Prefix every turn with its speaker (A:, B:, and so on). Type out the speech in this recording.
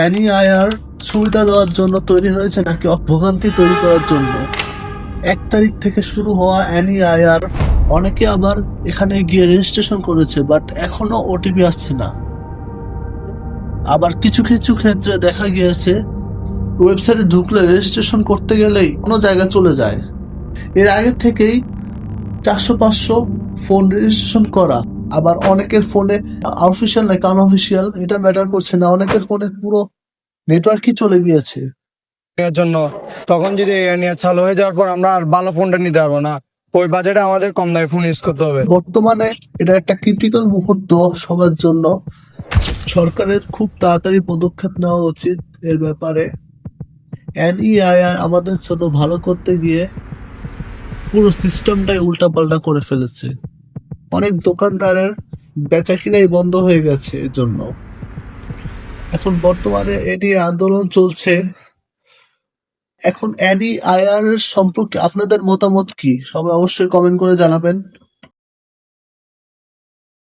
A: NEIR সুবিধা দেওয়ার জন্য তৈরি হয়েছে নাকি ভোগান্তি তৈরি করার জন্য? 1 তারিখ থেকে শুরু হওয়া এনইআইআর অনেকে আবার এখানে গিয়ে রেজিস্ট্রেশন করেছে, বাট এখনো ওটিপি আসছে না। আবার কিছু কিছু ক্ষেত্রে দেখা গিয়েছে ওয়েবসাইটে ঢুকলে রেজিস্ট্রেশন করতে গেলেই কোনো জায়গায় চলে যায়। এর আগে থেকেই 400-500 ফোন রেজিস্ট্রেশন করা, আবার অনেকের ফোনে অফিসিয়াল নাকি আনঅফিসিয়াল এটা ম্যাটার করছে না, অনেকের ফোনে পুরো নেটওয়ার্কই চলে গিয়েছে।
B: এর জন্য তখন যদি এ নিয়ে চালু হয়ে যাওয়ার পর আমরা আর ভালো ফোনটা নিতে পারবো না, ওই বাজেটে আমাদের কম দামি ফোন ইউজ করতে হবে।
A: বর্তমানে এটা একটা ক্রিটিক্যাল মুহূর্ত সবার জন্য। সরকারের খুব তাড়াতাড়ি পদক্ষেপ নেওয়া উচিত এর ব্যাপারে। এনইআইআর আমাদের জন্য ভালো করতে গিয়ে পুরো সিস্টেমটাই উল্টাপাল্টা করে ফেলেছে। অনেক দোকানদারের বেচা কিনাই বন্ধ হয়ে গেছে এর জন্য। এখন বর্তমানে এ নিয়ে আন্দোলন চলছে। এখন এনইআইআর এর সম্পর্কে আপনাদের মতামত কি? সবাই অবশ্যই কমেন্ট করে জানাবেন।